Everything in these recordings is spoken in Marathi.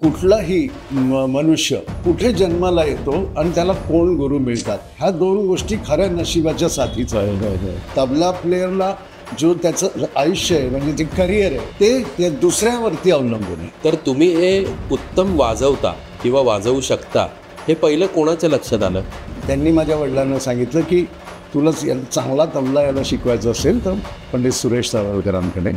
कुठलाही मनुष्य कुठे जन्माला येतो आणि त्याला कोण गुरु मिळतात, ह्या दोन गोष्टी खऱ्या नशिबाच्या साथीच आहे. तबला प्लेअरला जो त्याचं आयुष्य आहे म्हणजे ते करिअर आहे ते दुसऱ्यावरती अवलंबून आहे. तर तुम्ही हे उत्तम वाजवता किंवा वाजवू शकता हे पहिलं कोणाच्या लक्षात आलं? त्यांनी माझ्या वडिलांना सांगितलं की तुला चांगला तबला याला शिकवायचं असेल तर पंडित सुरेश तळवलकरांकडे.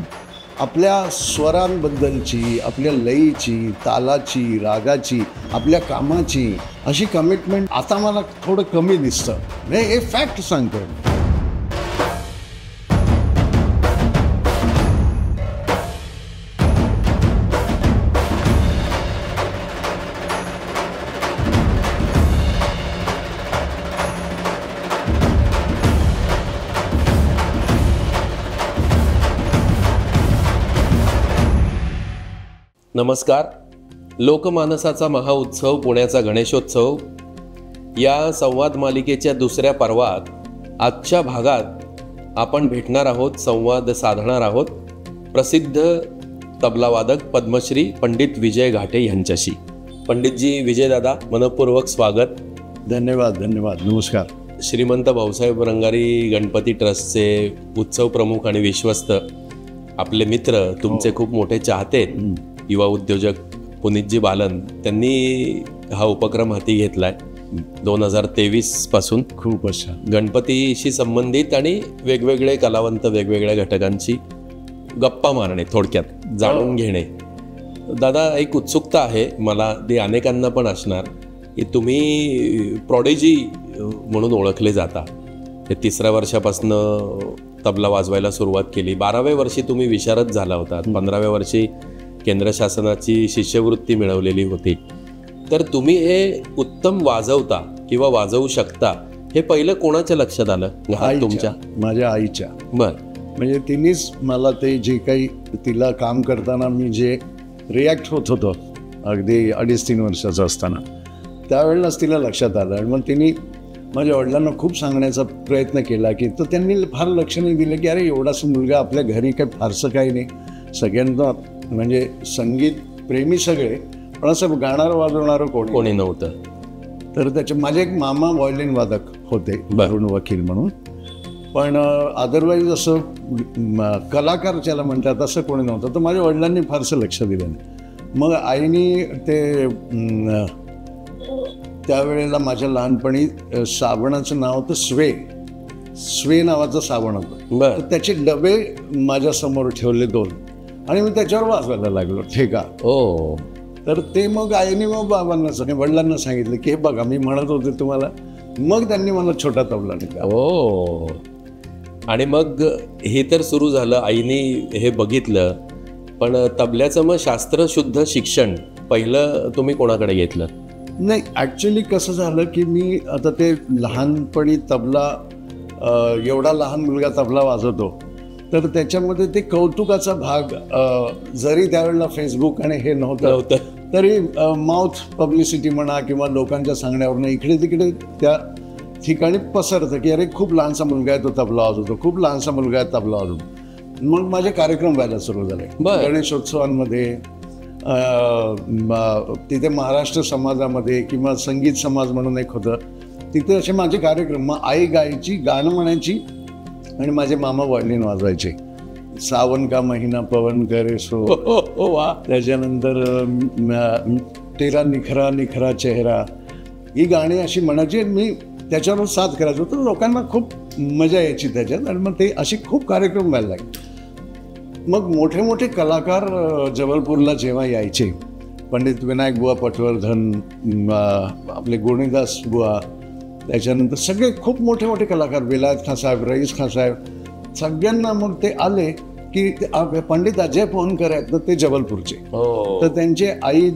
आपल्या स्वरांबद्दलची, आपल्या लयीची, तालाची, रागाची, आपल्या कामाची अशी कमिटमेंट आता मला थोडं कमी दिसतं. हे फॅक्ट सांगतो. नमस्कार. लोकमानसाचा महाउत्सव पुण्याचा गणेशोत्सव या संवाद मालिकेच्या दुसऱ्या पर्वात आजच्या भागात आपण भेटणार आहोत, संवाद साधणार आहोत प्रसिद्ध तबलावादक पद्मश्री पंडित विजय घाटे यांच्याशी. पंडितजी, विजयदादा, मनपूर्वक स्वागत. धन्यवाद. नमस्कार. श्रीमंत भाऊसाहेब रंगारी गणपती ट्रस्टचे उत्सव प्रमुख आणि विश्वस्त, आपले मित्र, तुमचे खूप मोठे चाहते युवा उद्योजक पुनीतजी बालन, त्यांनी हा उपक्रम हाती घेतलाय 2023 पासून. खूप अच्छा गणपतीशी संबंधित आणि वेगवेगळे कलावंत, वेगवेगळ्या घटकांची गप्पा मारणे, थोडक्यात जाणून घेणे. दादा, एक उत्सुकता आहे मला, ती अनेकांना पण असणार, की तुम्ही प्रॉडिजी म्हणून ओळखले जाता. हे 3ऱ्या वर्षापासून तबला वाजवायला सुरुवात केली. 12व्या वर्षी तुम्ही विशारद झाला होता. 15व्या वर्षी केंद्र शासनाची शिष्यवृत्ती मिळवलेली होती. तर तुम्ही हे उत्तम वाजवता किंवा वाजवू शकता हे पहिलं कोणाच्या लक्षात आलं? तुमच्या? माझ्या आईच्या. बर. म्हणजे तिनेच मला ते जे काही, तिला काम करताना मी जे रिॲक्ट होत होतो अगदी 2.5-3 वर्षाचं असताना, त्यावेळेलाच तिला लक्षात आलं. आणि मग तिने माझ्या वडिलांना खूप सांगण्याचा प्रयत्न केला की, तर त्यांनी फार लक्ष नाही दिलं की अरे एवढासा मुलगा आपल्या घरी काही फारसं काही नाही, सगळ्यांना म्हणजे संगीत प्रेमी सगळे, पण असं गाणारं वाजवणारं कोणी नव्हतं. तर त्याचे माझे एक मामा व्हायोलिन वादक होते, अरुण वकील म्हणून, पण अदरवाईज असं कलाकार ज्याला म्हणतात असं कोणी नव्हतं. तर माझ्या वडिलांनी फारसं लक्ष दिलं नाही. मग आईने ते त्यावेळेला माझ्या लहानपणी साबणाचं नाव होतं स्वे नावाचं साबण होतं. तर त्याचे डबे माझ्यासमोर ठेवले 2 आणि मी त्याच्यावर वाजवायला लागलो ठेका. तर ते मग आईने मग वडिलांना सांगितलं की हे बघा मी म्हणत होते तुम्हाला. मग त्यांनी मला छोटा तबला दिला. आणि मग हे तर सुरू झालं, आईने हे बघितलं. पण तबल्याचं मग शास्त्रशुद्ध शिक्षण पहिलं तुम्ही कोणाकडे घेतलं? नाही, ॲक्च्युली कसं झालं की मी आता ते लहानपणी तबला, एवढा लहान मुलगा तबला वाजवतो, तर त्याच्यामध्ये ते कौतुकाचा भाग, जरी त्यावेळेला फेसबुक आणि हे नव्हतं तरी माउथ पब्लिसिटी म्हणा किंवा लोकांच्या सांगण्यावरनं इकडे तिकडे त्या ठिकाणी पसरतं की अरे खूप लहानसा मुलगा आहे तो तबला वाजवतो, खूप लहानसा मुलगा आहे तबला वाजवतो. मग माझे कार्यक्रम व्हायला सुरू झाले गणेशोत्सवांमध्ये, तिथे महाराष्ट्र समाजामध्ये किंवा संगीत समाज म्हणून एक होतं, तिथे असे माझे कार्यक्रम. मग आई गायची, गाणं म्हणायची आणि माझे मामा व्हायोलिन वाजवायचे. सावन का महिना पवन करे सो, वा. त्याच्यानंतर तेरा निखरा निखरा चेहरा, ही गाणी अशी म्हणायची. मी त्याच्यावर साथ करायचो, तर लोकांना खूप मजा यायची त्याच्यात. आणि मग ते असे खूप कार्यक्रम व्हायला लागले. मग मोठे मोठे कलाकार जबलपूरला जेव्हा यायचे, पंडित विनायक बुवा पटवर्धन, आपले गोणीदास बुवा, त्याच्यानंतर सगळे खूप मोठे मोठे कलाकार, विलायत खान साहेब, रईस खान साहेब, सगळ्यांना मग ते आले की पंडित अजय पोहनकर आहेत ना, ते जबलपूरचे. तर त्यांचे आई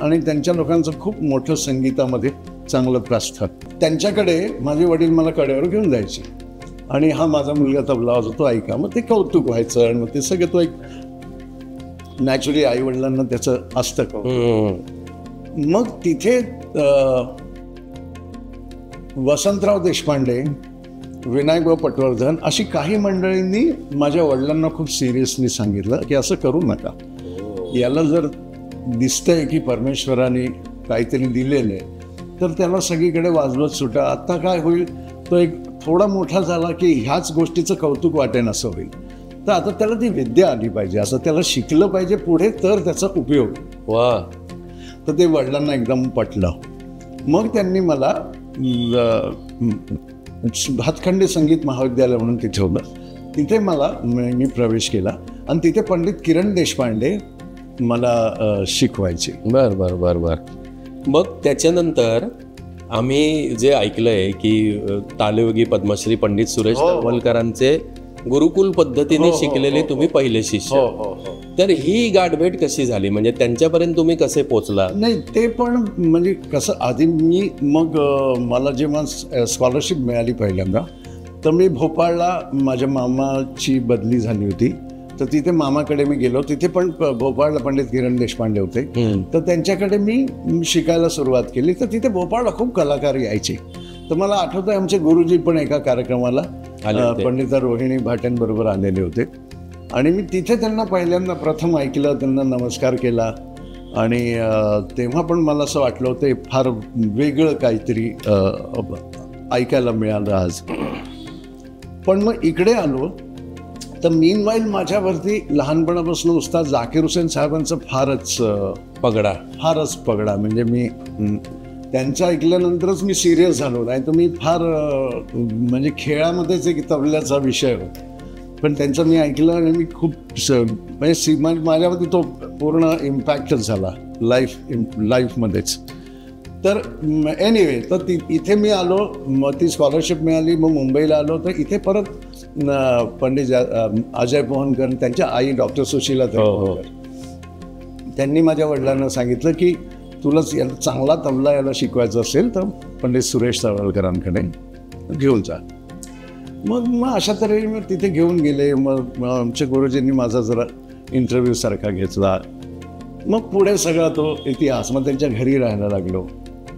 आणि त्यांच्या लोकांचं खूप मोठं संगीतामध्ये चांगलं प्रस्थ. त्यांच्याकडे माझे वडील मला कडेवर घेऊन जायचे आणि हा माझा मुलगा तबला वाजवतो ऐका. मग ते कौतुक व्हायचं आणि मग ते सगळं तो एक नॅचरली आई वडिलांना त्याचं असतं. मग तिथे वसंतराव देशपांडे, विनायकराव पटवर्धन अशी काही मंडळींनी माझ्या वडिलांना खूप सिरियसली सांगितलं की असं करू नका, याला जर दिसतंय की परमेश्वराने काहीतरी दिलेलं आहे, तर त्याला सगळीकडे वाजवत सुटा. आत्ता काय होईल, तो एक थोडा मोठा झाला की ह्याच गोष्टीचं कौतुक वाटेन असं होईल. तर आता त्याला ती विद्या आली पाहिजे, असं त्याला शिकलं पाहिजे पुढे, तर त्याचा उपयोग. वा. तर ते वडिलांना एकदम पटलं. मग त्यांनी मला भातखंडे संगीत महाविद्यालय म्हणून तिथे होतं, तिथे मी प्रवेश केला आणि तिथे पंडित किरण देशपांडे मला शिकवायचे. बर बर बर बर. मग त्याच्यानंतर आम्ही जे ऐकलंय की तालयोगी पद्मश्री पंडित सुरेश तळवलकरांचे गुरुकुल पद्धतीने शिकलेले तुम्ही पहिले शिष्य. तर ही गाठभेट कशी झाली, म्हणजे त्यांच्यापर्यंत तुम्ही कसे पोचला? नाही, ते पण म्हणजे कसं, आधी मग मला जेव्हा स्कॉलरशिप मिळाली पहिल्यांदा, तर मी भोपाळला माझ्या मामाची बदली झाली होती, तर तिथे मामाकडे मी गेलो. तिथे पण भोपाळला पंडित किरण देशपांडे होते, तर त्यांच्याकडे मी शिकायला सुरुवात केली. तर तिथे भोपाळला खूप कलाकार यायचे. तर मला आठवतं आमचे गुरुजी पण एका कार्यक्रमाला पंडिता रोहिणी भाट्यांबरोबर आलेले होते आणि मी तिथे त्यांना पहिल्यांदा प्रथम ऐकलं, त्यांना नमस्कार केला आणि तेव्हा पण मला असं वाटलं होतं फार वेगळं काहीतरी ऐकायला मिळालं आज. पण मग इकडे आलो तर मीनवाईल माझ्यावरती लहानपणापासून उस्ताद झाकीर हुसेन साहेबांचं फारच पगडा. म्हणजे मी त्यांचं ऐकल्यानंतरच मी सिरियस झालो. नाही तर मी फार म्हणजे खेळामध्येच एक तबल्याचा विषय होता, पण त्यांचं मी ऐकलं आणि मी खूप म्हणजे माझ्यावरती तो पूर्ण इम्पॅक्टच झाला लाईफमध्येच. तर एनिवे, तर इथे मी आलो, मग ती स्कॉलरशिप मिळाली, मग मुंबईला आलो. तर इथे परत पंडित अजय पोहनकर, त्यांच्या आई डॉक्टर सुशीला पोहनकर, त्यांनी माझ्या वडिलांना सांगितलं की तुला याला चांगला तबला याला शिकवायचं असेल तर पंडित सुरेश तळवलकरांकडे घेऊन जा. मग अशा तऱ्हेने मग तिथे घेऊन गेले. मग आमच्या गुरुजींनी माझा जरा इंटरव्ह्यू सारखा घेतला. मग पुढे सगळा तो इतिहास. मग त्यांच्या घरी राहायला लागलो.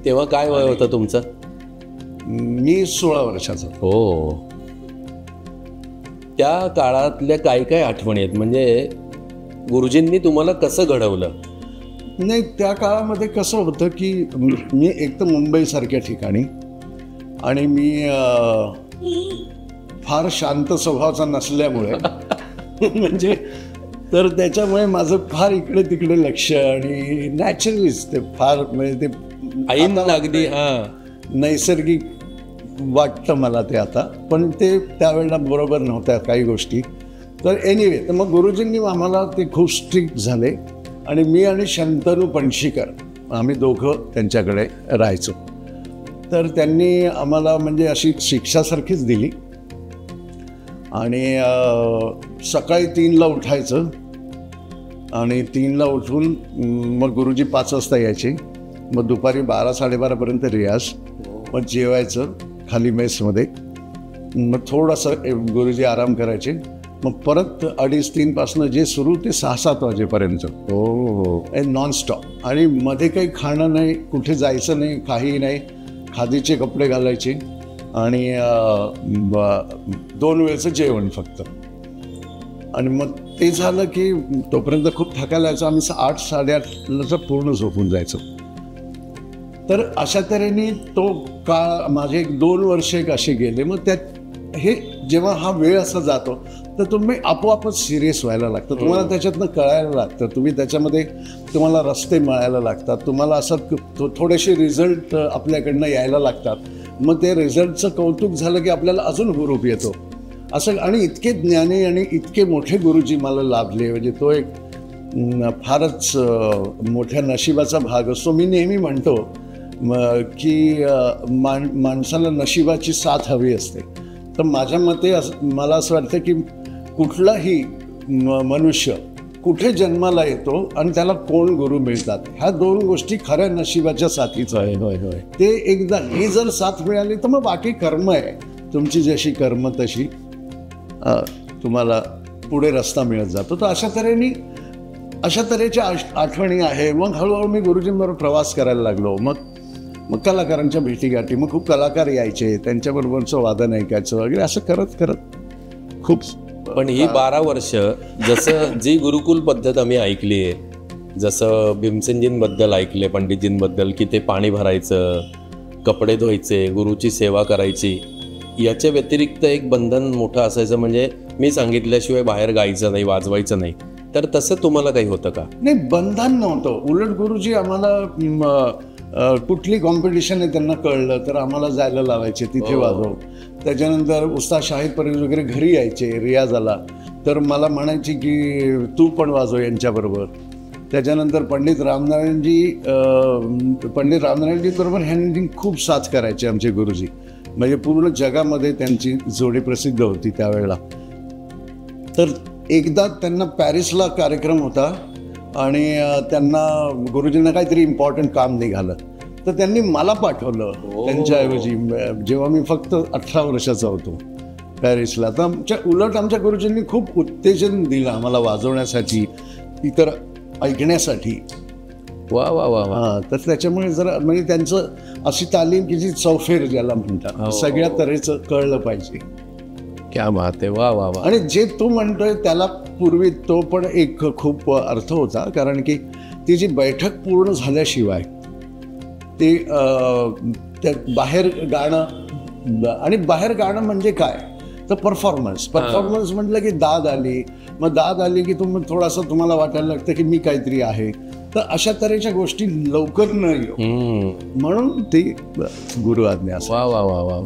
तेव्हा काय वय होतं तुमचं? मी 16 वर्षाचा. हो. त्या काळातल्या काय काय आठवणी आहेत, म्हणजे गुरुजींनी तुम्हाला कसं घडवलं? नाही, त्या काळामध्ये कसं होतं की मी एक तर मुंबईसारख्या ठिकाणी, आणि मी फार शांत स्वभावाचा नसल्यामुळे म्हणजे तर त्याच्यामुळे माझं फार इकडे तिकडे लक्ष, आणि नॅचरलीच ते फार म्हणजे ते अगदी नैसर्गिक वाटतं मला ते आता, पण ते त्यावेळेला बरोबर नव्हत्या काही गोष्टी. तर एनिवे, तर मग गुरुजींनी आम्हाला ते खूप स्ट्रिक्ट झाले आणि मी आणि शंतनू पणशीकर आम्ही दोघं त्यांच्याकडे राहायचो. तर त्यांनी आम्हाला म्हणजे अशी शिक्षासारखीच दिली आणि सकाळी 3ला उठायचं आणि 3ला उठून मग गुरुजी 5 वाजता यायचे. मग दुपारी 12-12:30पर्यंत रियाज, मग जेवायचं खाली मेसमध्ये. मग थोडंसं गुरुजी आराम करायचे. मग परत 2:30-3 पासनं जे सुरू ते 6-7 वाजेपर्यंत नॉनस्टॉप. आणि मध्ये काही खाणं नाही, कुठे जायचं नाही, काही नाही. खादीचे कपडे घालायचे आणि 2 वेळचं जेवण फक्त. आणि मग ते झालं की तोपर्यंत खूप थकायला यायचं. आम्ही 8-8:30ला पूर्ण झोपून जायचो. तर अशा तऱ्हेने तो काळ माझे 2 वर्ष एक असे गेले. मग त्यात हे जेव्हा हा वेळ असा जातो तर तुम्ही आपोआपच सिरियस व्हायला लागतं. तुम्हाला त्याच्यातनं कळायला लागतं, तुम्ही त्याच्यामध्ये तुम्हाला रस्ते मिळायला लागतात, तुम्हाला असं थोडेसे रिझल्ट आपल्याकडनं यायला लागतात. मग ते रिझल्टचं कौतुक झालं की आपल्याला अजून हुरूप येतो असं. आणि इतके ज्ञानी आणि इतके मोठे गुरुजी मला लाभले, म्हणजे तो एक फारच मोठ्या नशिबाचा भाग असतो. मी नेहमी म्हणतो की माणसाला नशिबाची साथ हवी असते. तर माझ्या मते मला असं वाटतं की कुठलाही मनुष्य कुठे जन्माला येतो आणि त्याला कोण गुरु मिळतात, ह्या 2 गोष्टी खऱ्या नशिबाच्या साथीचं आहे. होय होय. ते एकदा ही जर साथ मिळाली तर मग बाकी कर्म आहे, तुमची जशी कर्म तशी तुम्हाला पुढे रस्ता मिळत जातो. तर अशा तऱ्हेच्या आठवणी आहे. मग हळूहळू मी गुरुजींबरोबर प्रवास करायला लागलो. मग कलाकारांच्या भेटीगाठी, मग खूप कलाकार यायचे, त्यांच्याबरोबरचं वादन ऐकायचं वगैरे, असं करत करत खूप. पण ही 12 वर्ष जसं जी गुरुकुल पद्धत आम्ही ऐकली आहे जसं भीमसेनजींबद्दल ऐकले, पंडितजींबद्दल, की ते पाणी भरायचं, कपडे धुवायचे, गुरुची सेवा करायची, याच्या व्यतिरिक्त एक बंधन मोठं असायचं, म्हणजे मी सांगितल्याशिवाय बाहेर गायचं नाही, वाजवायचं नाही. तर तसं तुम्हाला काही होतं का? नाही, बंधन नव्हतं. उलट गुरुजी आम्हाला कुठली कॉम्पिटिशन आहे त्यांना कळलं तर आम्हाला जायला लावायचे, तिथे वाजव. त्याच्यानंतर उस्ताद शाहीद परवेज वगैरे घरी यायचे रियाजाला, तर मला म्हणायचे की तू पण वाजव यांच्याबरोबर. त्याच्यानंतर पंडित रामनारायणजी बरोबर ह्यांनी खूप साथ करायचे आमचे गुरुजी. म्हणजे पूर्ण जगामध्ये त्यांची जोडी प्रसिद्ध होती त्यावेळेला. तर एकदा त्यांना पॅरिसला कार्यक्रम होता आणि त्यांना गुरुजींना काहीतरी इम्पॉर्टंट काम निघालं, तर त्यांनी मला पाठवलं त्यांच्याऐवजी, जेव्हा मी फक्त 18 वर्षाचा होतो, पॅरिसला. तर उलट आमच्या गुरुजींनी खूप उत्तेजन दिलं आम्हाला वाजवण्यासाठी, इतर ऐकण्यासाठी. वा वा वा वा. हां, तर त्याच्यामुळे जरा म्हणजे त्यांचं अशी तालीम की जी चौफेर ज्याला म्हणतात, सगळ्या तऱ्हेचं कळलं पाहिजे. क्या बात आहे. वा वा वा. आणि जे तू म्हणतोय त्याला पूर्वी तो पण एक खूप अर्थ होता, कारण की ती जी बैठक पूर्ण झाल्याशिवाय ते बाहेर गाणं, आणि बाहेर गाणं म्हणजे काय तर परफॉर्मन्स म्हटलं की दाद आली, मग दाद आली की तुम्हाला वाटायला लागतं की मी काहीतरी आहे. तर अशा तऱ्हेच्या गोष्टी लवकर न येऊ म्हणून ती गुरु आज्ञा. वा वा वा वा.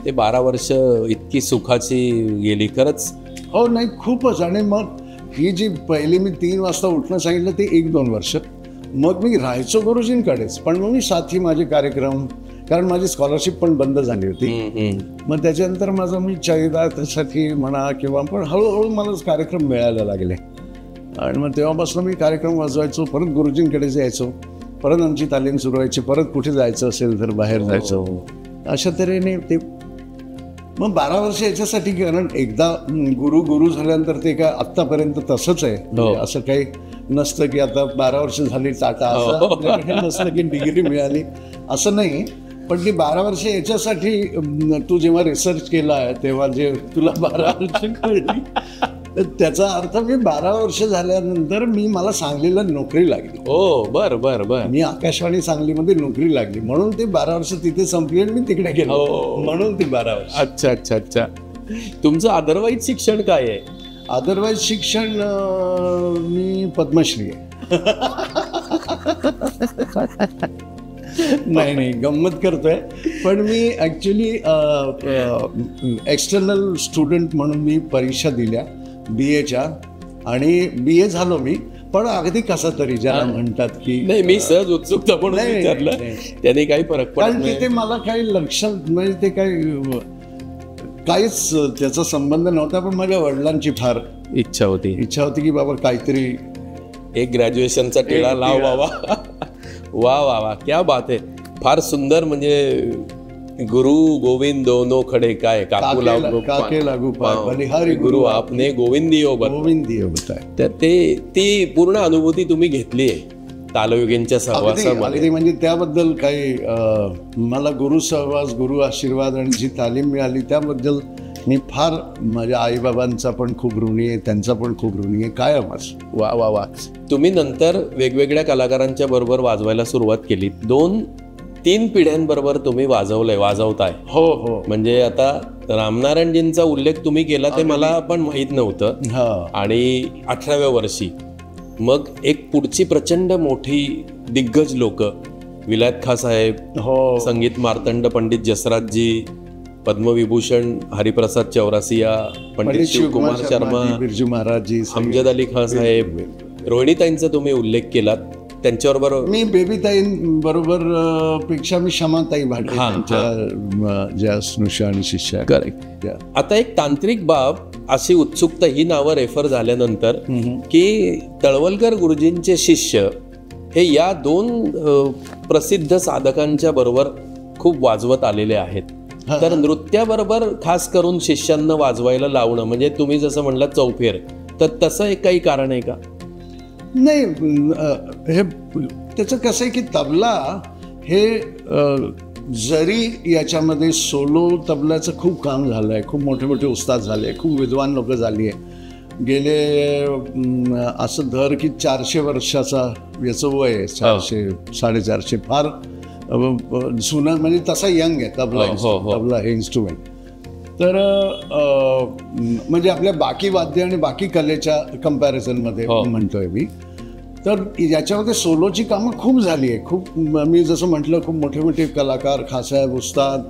ते 12 वर्ष इतकी सुखाची गेली खरंच. हो, नाही खूपच. आणि मग ही जी पहिली मी 3 वाजता उठणं सांगितलं ते 1-2 वर्ष, मग मी राहायचो गुरुजींकडेच, पण मग मी साथी माझे कार्यक्रम, कारण माझी स्कॉलरशिप पण बंद झाली होती. मग त्याच्यानंतर माझं मी चरितासाठी म्हणा किंवा पण हळूहळू मला कार्यक्रम मिळायला लागले, आणि मग तेव्हापासून मी कार्यक्रम वाजवायचो, परत गुरुजींकडेच यायचो, परत आमची तालीम सुरू व्हायची, परत कुठे जायचं असेल तर बाहेर जायचो. अशा तऱ्हेने ते मग 12 वर्ष याच्यासाठी, कारण एकदा गुरु झाल्यानंतर ते काय आत्तापर्यंत तसंच आहे. असं काही नसतं की आता 12 वर्ष झाली टाटा, असं आपल्याकडे नसतं की डिग्री मिळाली, असं नाही. पण ती 12 वर्ष याच्यासाठी, तू जेव्हा रिसर्च केला आहे तेव्हा जे तुला 12 वर्ष कळली, तर त्याचा अर्थ मी 12 वर्ष झाल्यानंतर मला सांगलीला नोकरी लागली. बर बर बर. मी आकाशवाणी सांगलीमध्ये नोकरी लागली, म्हणून ते 12 वर्ष तिथे संपली आणि मी तिकडे गेलो, म्हणून ती 12 वर्ष. अच्छा अच्छा अच्छा. तुमचं अदरवाईज शिक्षण काय आहे? अदरवाईज शिक्षण मी पद्मश्री आहे. नाही, गंमत करतोय. पण मी ॲक्च्युली एक्सटर्नल स्टुडंट म्हणून मी परीक्षा दिल्या BAच्या, आणि BA झालो मी, पण अगदी कसा तरी ज्याला म्हणतात की. नाही, मी सहज उत्सुकता म्हणून विचारलं, त्याने काही फरक पडत नाही. तिथे मला काही लक्षात म्हणजे ते काहीच त्याचा संबंध नव्हता, पण माझ्या वडिलांची फार इच्छा होती की बाबा काहीतरी एक ग्रॅज्युएशनचा टिळा लाव बाबा. वा वा वा, क्या बात आहे. फार सुंदर. म्हणजे गुरु गोविंद दोनो खडे काय, काके लागू पाय, बलिहारी गुरु आपने गोविंदियो बताय. तर ती पूर्ण अनुभूती तुम्ही घेतली आहे तालयुगींच्या सहवासामध्ये. म्हणजे त्याबद्दल काही मला गुरु सहवास, गुरु आशीर्वाद आणि जी तालीम मिळाली त्याबद्दल मी फार माझ्या आईबाबांचा पण खूप ऋणी आहे, त्यांचा पण खूप ऋणी आहे कायमच. वा वा वा. तुम्ही नंतर वेगवेगळ्या कलाकारांच्या बरोबर वाजवायला सुरुवात केली. 2-3 पिढ्यांबरोबर तुम्ही वाजवताय. हो. म्हणजे आता रामनारायणजींचा उल्लेख तुम्ही केला ते मला पण माहीत नव्हतं. आणि 18व्या वर्षी मग एक पुढची प्रचंड मोठी दिग्गज लोक, विलायत खाँ साहेब, संगीत मार्तंड पंडित जसराजजी, पद्मविभूषण हरिप्रसाद चौरासिया, पंडित शिवकुमार शर्मा, बिरजू महाराजजी, हमजद अली खान साहेब, रोहिणीताईंचा तुम्ही उल्लेख केलात. त्यांच्याबरोबर मी बेबीताईंबरोबर पेक्षा मी शमाताई भाटे, ज्या स्नुषा आणि शिष्या. करेक्ट. आता एक तांत्रिक बाब, अशी उत्सुकता, ही नावं रेफर झाल्यानंतर की तळवलकर गुरुजींचे शिष्य हे या 2 प्रसिद्ध साधकांच्या बरोबर खूप वाजवत आलेले आहेत. तर नृत्याबरोबर खास करून शिष्यांना वाजवायला लावणं, म्हणजे तुम्ही जसं म्हणलात चौफेर, तर तसं एक काही कारण आहे का? नाही, हे त्याचं कसं आहे की तबला हे जरी याच्यामध्ये सोलो तबल्याचं खूप काम झालं आहे, खूप मोठे मोठे उस्ताद झाले, खूप विद्वान लोक झाली आहे, गेले असं धर की 400 वर्षाचा याचं वय आहे, 400 450 फार जुनं, म्हणजे तसा यंग आहे तबला हे इन्स्ट्रुमेंट. तर म्हणजे आपल्या बाकी वाद्य आणि बाकी कलेच्या कम्पॅरिझनमध्ये म्हणतोय मी. तर याच्यामध्ये सोलोची कामं खूप झाली आहे. खूप मी जसं म्हटलं, खूप मोठे मोठे कलाकार, खासाहेब, उस्ताद,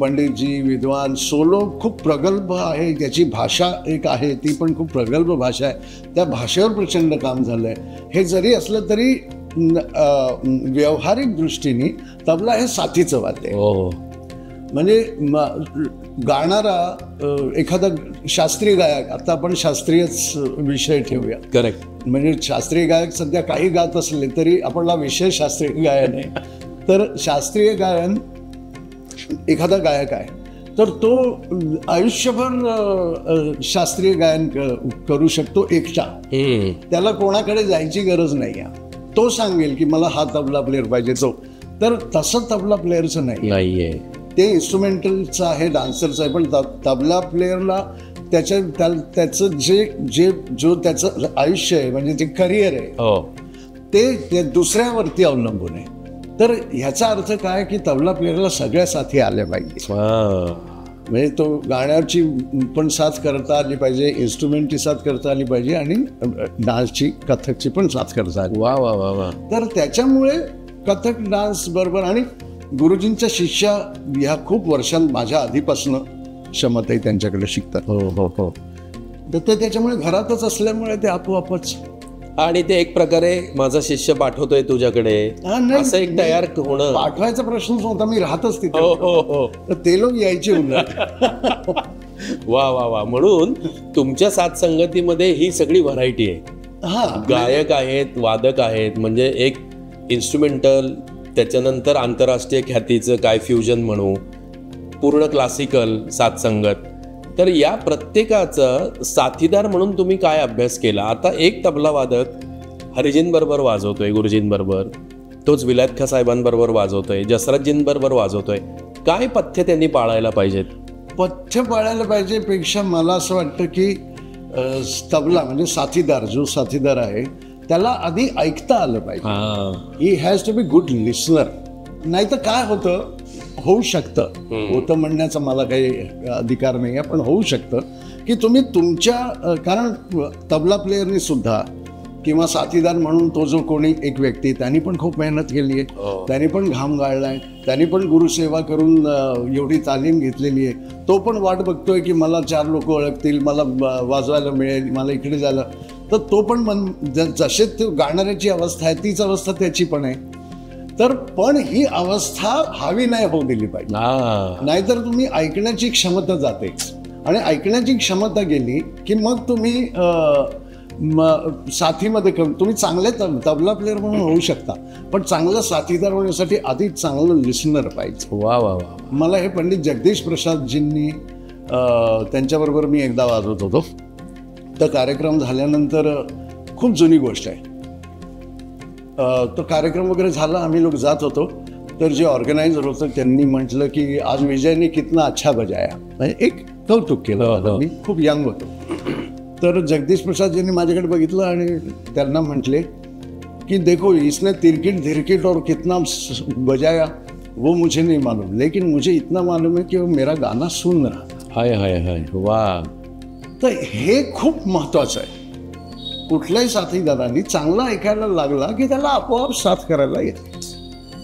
पंडितजी, विद्वान, सोलो खूप प्रगल्भ आहे. त्याची भाषा एक आहे, ती पण खूप प्रगल्भ भाषा आहे. त्या भाषेवर प्रचंड काम झालं आहे. हे जरी असलं तरी व्यावहारिक दृष्टीने तबला हे साथीचं वाद्य आहे. म्हणजे गाणारा एखादा शास्त्रीय गायक, आता आपण शास्त्रीयच विषय ठेवूया. करेक्ट. म्हणजे शास्त्रीय गायक सध्या काही गात असले तरी आपला विषय शास्त्रीय गायन आहे. तर शास्त्रीय गायन एखादा गायक आहे तर तो आयुष्यभर शास्त्रीय गायन करू शकतो एकटा. त्याला कोणाकडे जायची गरज नाही आहे. तो सांगेल की मला हा तबला प्लेअर पाहिजे तो. तर तसं तबला प्लेअरचं नाहीये. ते इन्स्ट्रुमेंटलचं आहे, डान्सरचं आहे. पण तबला प्लेअरला त्याचं जो त्याचं आयुष्य आहे, म्हणजे जे करिअर आहे, ते दुसऱ्यावरती अवलंबून आहे. तर ह्याचा अर्थ काय की तबला प्लेअरला सगळ्या साथी आल्या पाहिजे. म्हणजे तो गाण्याची पण साथ करता आली पाहिजे, इन्स्ट्रुमेंटची साथ करता आली पाहिजे आणि डान्सची, कथकची पण साथ करता आली. वा वा वा वा. तर त्याच्यामुळे कथक डान्स बरोबर, आणि गुरुजींच्या शिष्या ह्या खूप वर्षांत माझ्या आधीपासून क्षमताही त्यांच्याकडे शिकतात. हो. तर ते त्याच्यामुळे घरातच असल्यामुळे ते आपोआपच. आणि ते एक प्रकारे माझा शिष्य पाठवतोय तुझ्याकडे असं एक तयार होणं. पाठवायचा प्रश्नच नव्हता, मी राहतच तिथे. हो. तर ते लोक यायचे उलट. वा वा वा. म्हणून तुमच्या साथ संगतीमध्ये ही सगळी व्हरायटी आहे. गायक आहेत, वादक आहेत, म्हणजे एक इन्स्ट्रुमेंटल, त्याच्यानंतर आंतरराष्ट्रीय ख्यातीचं काय फ्युजन म्हणू, पूर्ण क्लासिकल साथ संगत. तर या प्रत्येकाचं साथीदार म्हणून तुम्ही काय अभ्यास केला? आता एक तबला वादक हरिजींबरोबर वाजवतोय, गुरुजींबरोबर, तोच विलायत खां साहेबांबरोबर वाजवतोय, जसराजजींबरोबर वाजवतोय. काय पथ्य त्यांनी पाळायला पाहिजेत? पथ्य पाळायला पाहिजे पेक्षा मला असं वाटतं की तबला म्हणजे साथीदार, जो साथीदार आहे त्याला आधी ऐकता आलं पाहिजे. He has to be good listener. नाही तर काय होऊ शकतं होतं म्हणण्याचा मला काही अधिकार नाही आहे, पण होऊ शकतं की तुम्ही तुमच्या, कारण तबला प्लेअरनी सुद्धा किंवा साथीदार म्हणून तो जो कोणी एक व्यक्ती, त्यांनी पण खूप मेहनत केली आहे, त्यांनी पण घाम गाळलाय, त्यांनी पण गुरुसेवा करून एवढी तालीम घेतलेली आहे. तो पण वाट बघतोय की मला 4 लोक ओळखतील, मला वाजवायला मिळेल, मला इकडे जायला. तर तो पण जसे तो गाणाऱ्याची अवस्था आहे तीच अवस्था त्याची पण आहे. तर पण ही अवस्था हवी नाही होऊ दिली पाहिजे. नाहीतर तुम्ही ऐकण्याची क्षमता जाते, आणि ऐकण्याची क्षमता गेली की मग तुम्ही साथीमध्ये तुम्ही चांगले तबला प्लेअर म्हणून होऊ शकता, पण चांगला साथीदार होण्यासाठी आधी चांगलं लिसनर पाहिजे. वा वा वा. मला हे पंडित जगदीश प्रसादजींनी, त्यांच्याबरोबर मी एकदा वाजवत होतो. तर कार्यक्रम झाल्यानंतर खूप जुनी गोष्ट आहे. तो कार्यक्रम वगैरे झाला, आम्ही लोक जात होतो. तर जे ऑर्गनायझर होतं त्यांनी म्हटलं की आज विजयने कितना अच्छा बजाया, म्हणजे एक कौतुक केलं. मी खूप यंग होतो. तर जगदीश प्रसादजींनी माझ्याकडे बघितलं आणि त्यांना म्हटले कि देखो इसने तिरकिट धिरकिट और कितना बजाया वो मुझे नहीं मालूम, लेकिन मुझे इतना मालूम है कि वो मेरा गाना सुन रहा. हाय हाय हाय. वा. तर हे खूप महत्वाचं आहे. कुठल्याही साथीदारांनी चांगला ऐकायला लागला की त्याला आपोआप साथ करायला येते.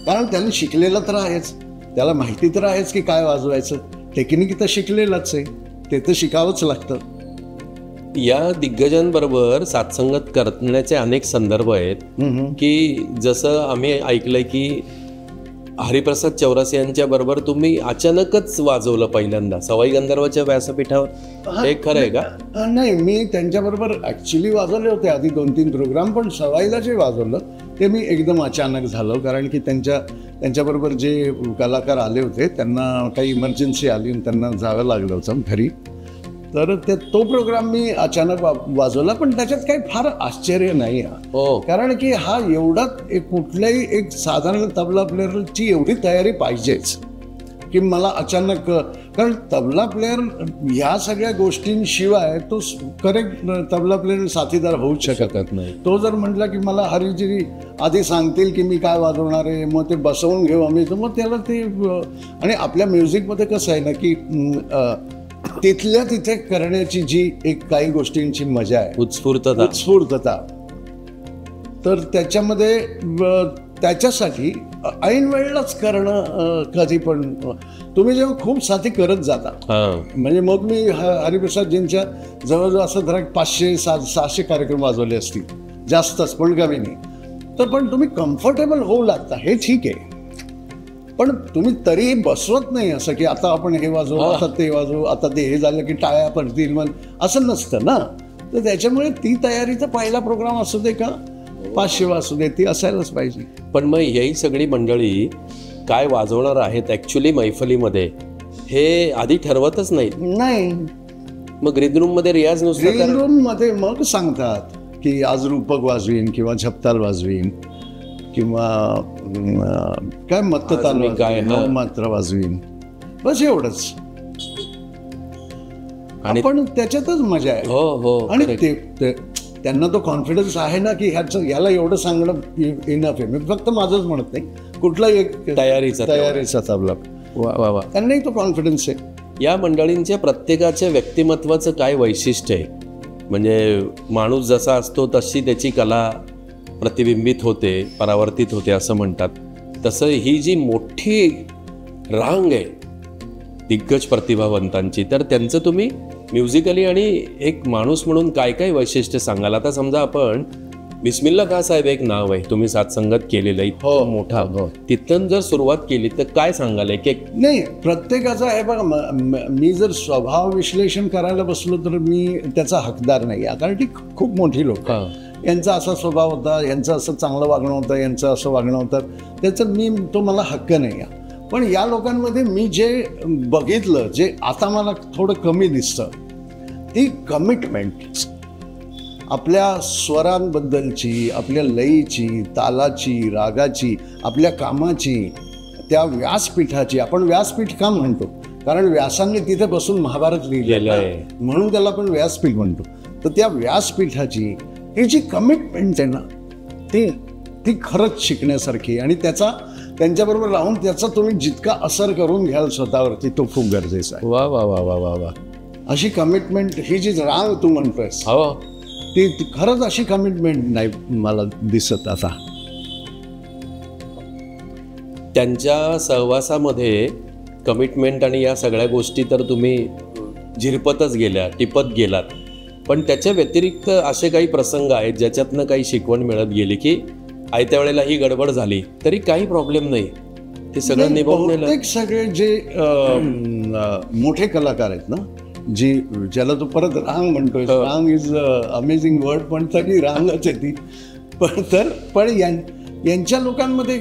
कारण त्याने शिकलेलं तर आहेच, त्याला माहिती तर आहेच की काय वाजवायचं. टेक्निक तर शिकलेलंच आहे, ते तर शिकावंच लागतं. या दिग्गजांबरोबर साथसंगत करण्याचे अनेक संदर्भ आहेत की जसं आम्ही ऐकलंय की हरिप्रसाद चौरसिया यांच्या बरोबर तुम्ही अचानकच वाजवलं पहिल्यांदा सवाई गंधर्वच्या व्यासपीठावर. हे खरं आहे का? नाही, मी त्यांच्याबरोबर ॲक्च्युली वाजवले होते आधी 2-3 प्रोग्राम, पण सवाईला जे वाजवलं ते मी एकदम अचानक झालं. कारण की त्यांच्याबरोबर जे कलाकार आले होते त्यांना काही इमर्जन्सी आली आणि त्यांना जावं लागलं होतं घरी. तर तो प्रोग्राम मी अचानक वाजवला, पण त्याच्यात काही फार आश्चर्य नाही आहे. कारण की हा एवढा कुठल्याही एक साधारण तबला प्लेअरची एवढी तयारी पाहिजेच. की मला अचानक कारण तबला प्लेअर ह्या सगळ्या गोष्टींशिवाय तो करेक्ट तबला प्लेअर साथीदार होऊच शकत नाही. तो जर म्हटला की मला हरिजी आधी सांगतील की मी काय वाजवणार आहे, मग ते बसवून घेऊ आम्ही, तर मग त्याला ते आणि आपल्या म्युझिकमध्ये कसं आहे ना की तिथल्या तिथे करण्याची जी एक काही गोष्टींची मजा आहे, उत्स्फूर्तता, तर त्याच्यामध्ये त्याच्यासाठी ऐन वेळेलाच करणं कधी पण तुम्ही जेव्हा खूप साथी करत जाता, म्हणजे मग मी हरिप्रसादजींच्या जवळजवळ असं धरा 500-600 कार्यक्रम वाजवले असतील, जास्तच पण कमी नाही, तर पण तुम्ही कम्फर्टेबल होऊ लागता हे ठीक आहे, पण तुम्ही तरीही बसवत नाही असं की आता आपण हे वाजवू, आता ते वाजवू, आता ते हे झालं की टाळ्या पडतील, मग असं नसतं ना. तर त्याच्यामुळे ती तयारी तर पहिला प्रोग्राम असू दे का 500 असू दे ती असायलाच पाहिजे. पण मग ही सगळी मंडळी काय वाजवणार आहेत ऍक्च्युली मैफलीमध्ये हे आधी ठरवतच नाही. मग ग्रीन रूम मध्ये रियाज नुसतं ग्रीन रूम मध्ये मग सांगतात की आज रूपक वाजवीन किंवा झपताल वाजवीन किंवा काय मत्तताल काय मात्र वाजवीन, बस एवढंच. आणि पण त्याच्यातच मजा आहे. हो. आणि त्यांना तो कॉन्फिडन्स आहे ना की ह्याला एवढं सांगणं इनफ आहे. मी फक्त माझंच म्हणत नाही, कुठलाही एक तयारीचा तबला, त्यांनाही तो कॉन्फिडन्स आहे. या मंडळींच्या प्रत्येकाच्या व्यक्तिमत्वाचं काय वैशिष्ट्य आहे, म्हणजे माणूस जसा असतो तशी त्याची कला प्रतिबिंबित होते, परावर्तित होते असं म्हणतात. तसं ही जी मोठी रांग आहे दिग्गज प्रतिभावंतांची, तर त्यांचं तुम्ही म्युझिकली आणि एक माणूस म्हणून काय काय वैशिष्ट्य सांगाल? आता समजा आपण बिस्मिल्ला खां साहेब एक नाव आहे, तुम्ही साथसंगत केलेलं इतकं मोठा, तिथून जर सुरुवात केली तर काय सांगाल? एक नाही, प्रत्येकाचा आहे बघा, मी जर स्वभाव विश्लेषण करायला बसलो तर मी त्याचा हकदार नाही, कारण ती खूप मोठी लोक, यांचा असा स्वभाव होता, यांचं असं चांगलं वागणं होतं, यांचं असं वागणं होतं, त्याचं तो मला हक्क नाही आहे. पण या लोकांमध्ये मी जे बघितलं, जे आता मला थोडं कमी दिसतं, ती कमिटमेंट आपल्या स्वरांबद्दलची, आपल्या लयीची, तालाची, रागाची, आपल्या कामाची, त्या व्यासपीठाची. आपण व्यासपीठ का म्हणतो? कारण व्यासांनी तिथे बसून महाभारत लिहिलेलं आहे म्हणून त्याला आपण व्यासपीठ म्हणतो. तर त्या व्यासपीठाची ही जी कमिटमेंट आहे ना, ती खरंच शिकण्यासारखी, आणि त्यांच्याबरोबर राहून त्याचा तुम्ही जितका असर करून घ्याल स्वतःवरती तो खूप गरजेचा आहे. वा वा वा वा वा वा. अशी कमिटमेंट, ही जी रांग तू म्हणतोयस, ती खरंच अशी कमिटमेंट नाही मला दिसत आता. त्यांच्या सहवासामध्ये कमिटमेंट आणि या सगळ्या गोष्टी तर तुम्ही झिरपतच गेल्या, टिपत गेलात, पण त्याच्या व्यतिरिक्त असे काही प्रसंग आहेत ज्याच्यातनं काही शिकवण मिळत गेली की आयत्या वेळेला ही गडबड झाली तरी काही प्रॉब्लेम नाही, ते सगळं निभावून. सगळे जे मोठे कलाकार आहेत ना, ज्याला तू परत रांग म्हणतोय, रांग इज अमेझिंग वर्ड, पण तरी रांगच आहे ती. पण यांच्या लोकांमध्ये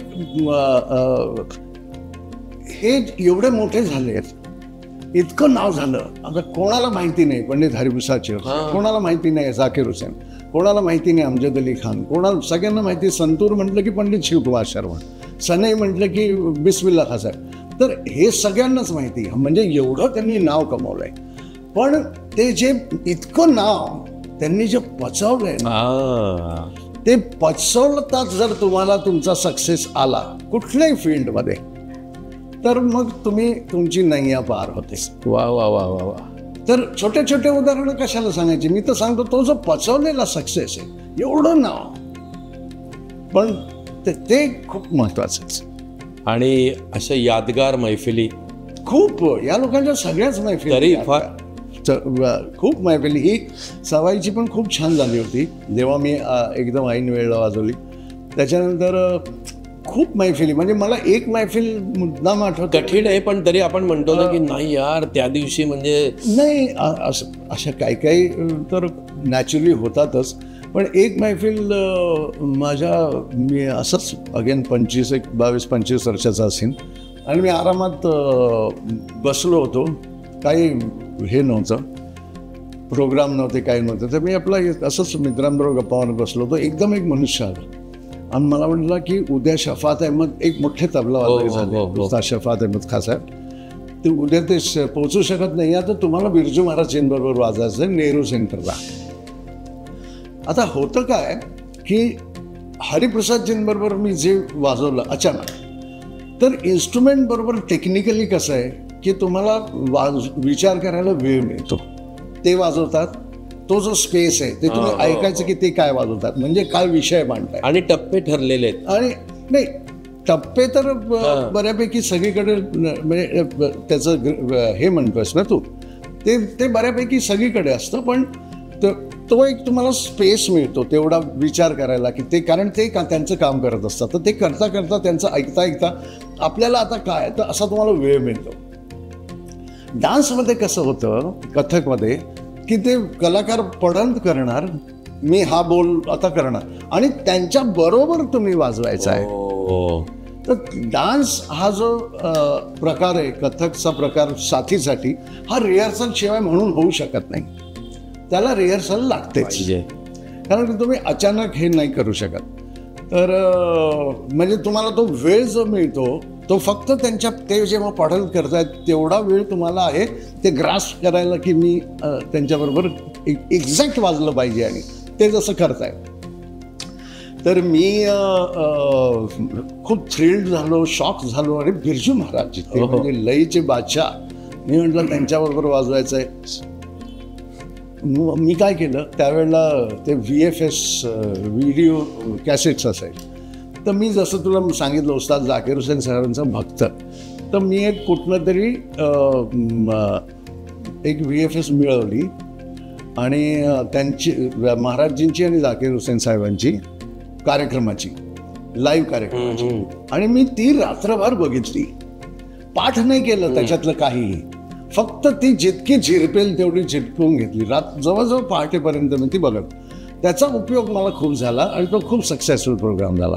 हे एवढे मोठे झाले आहेत, इतकं नाव झालं. आता कोणाला माहिती नाही पंडित हरिप्रसाद शिरोळ, कोणाला माहिती नाही झाकीर हुसेन, कोणाला माहिती नाही अमजद अली खान, सगळ्यांना माहिती संतूर म्हटलं की पंडित शिवकुमार शर्मा, सनई म्हटलं की बिस्मिल्ला खां साहेब. तर हे सगळ्यांनाच माहिती, म्हणजे एवढं त्यांनी नाव कमवलंय. पण ते जे इतकं नाव त्यांनी जे पचवलंय ना, ते पचवताच जर तुम्हाला तुमचा सक्सेस आला कुठल्याही फील्डमध्ये, तर मग तुमची नैया पार होते. वा वा वा वा वा. तर छोटे छोटे उदाहरणं कशाला सांगायचे, मी तर सांगतो तो जो पचवलेला सक्सेस आहे, एवढं नाव, पण ते खूप महत्वाचंच. आणि अशा यादगार मैफिली खूप, या लोकांच्या सगळ्याच मैफिली खूप मैफिली. ही सवाईची पण खूप छान झाली होती जेव्हा मी एकदम ऐन वेळेला वाजवली. त्याच्यानंतर खूप मैफिली, म्हणजे मला एक मैफिल मुद्दाम आठवत, कठीण आहे पण तरी आपण म्हणतो ना की नाही यार त्या दिवशी म्हणजे नाही, अशा काही तर नॅचरली होतातच. पण एक मैफिल मी असंच अगेन 22-25 वर्षाचा असेल, आणि मी आरामात बसलो होतो, काही हे नव्हतं, प्रोग्राम नव्हते, काही नव्हतं, तर मी आपला असंच मित्रांबरोबर गप्पा मारत बसलो होतो. एकदम एक मनुष्य आला आणि मला म्हटलं की उद्या शफात अहमद, एक मोठे तबला वादक झाले, शफात अहमद खां साहेब, ते उद्या ते पोचू शकत नाही आहे, तर तुम्हाला बिरजू महाराजांबरोबर वाजायचं आहे नेहरू सेंटरला. आता होतं काय की हरिप्रसादजींबरोबर मी जे वाजवलं अचानक, तर इन्स्ट्रुमेंट बरोबर टेक्निकली कसं आहे की तुम्हाला विचार करायला वेळ मिळतो. ते वाजवतात, तो जो स्पेस आहे ते तुम्ही ऐकायचं की ते काय वाजवतात, म्हणजे काय विषय मांडताय. आणि टप्पे ठरलेले आहेत. आणि नाही, टप्पे तर बऱ्यापैकी सगळीकडे, म्हणजे त्याचं हे म्हणतोयस ना तू, ते बऱ्यापैकी सगळीकडे असतं. पण तो एक तुम्हाला स्पेस मिळतो तेवढा विचार करायला की ते, कारण ते त्यांचं काम करत असतात, तर ते करता करता त्यांचं ऐकता ऐकता आपल्याला आता काय, तर असा तुम्हाला वेळ मिळतो. डान्समध्ये कसं होतं कथकमध्ये की ते कलाकार पडंत करणार, मी हा बोल आता करणार आणि त्यांच्या बरोबर तुम्ही वाजवायचा आहे. तर डान्स हा जो प्रकार आहे, कथकचा प्रकार साथीसाठी, हा रिहर्सल शिवाय म्हणून होऊ शकत नाही. त्याला रिहर्सल लागतेच, कारण की तुम्ही अचानक हे नाही करू शकत. तर म्हणजे तुम्हाला तो वेळ जो मिळतो तो फक्त ते जेव्हा पडल करतायत तेवढा वेळ तुम्हाला आहे ते ग्रास्प करायला की मी त्यांच्याबरोबर एक्झॅक्ट वाजलं पाहिजे, आणि ते जसं करताय. तर मी खूप थ्रिल्ड झालो, शॉक झालो. आणि बिरजू महाराज ते म्हणजे लईचे बादशाह, मी म्हटलं त्यांच्याबरोबर वाजवायचं आहे. मी काय केलं त्यावेळेला, ते VFS व्हिडिओ कॅसेट्स असायचे. तर मी जसं तुला सांगितलं उस्ताद झाकीर हुसेन साहेबांचा भक्त, तर मी एक कुठलं तरी एक VFS मिळवली आणि त्यांची, महाराजजींची आणि झाकीर हुसेन साहेबांची कार्यक्रमाची, लाईव्ह कार्यक्रमाची, आणि मी ती रात्रभर बघितली. पाठ नाही केलं त्याच्यातलं काहीही, फक्त ती जितकी झिरपेल तेवढी झिरपून घेतली. जवळजवळ पहाटेपर्यंत मी ती बघत. त्याचा उपयोग मला खूप झाला आणि तो खूप सक्सेसफुल प्रोग्राम झाला.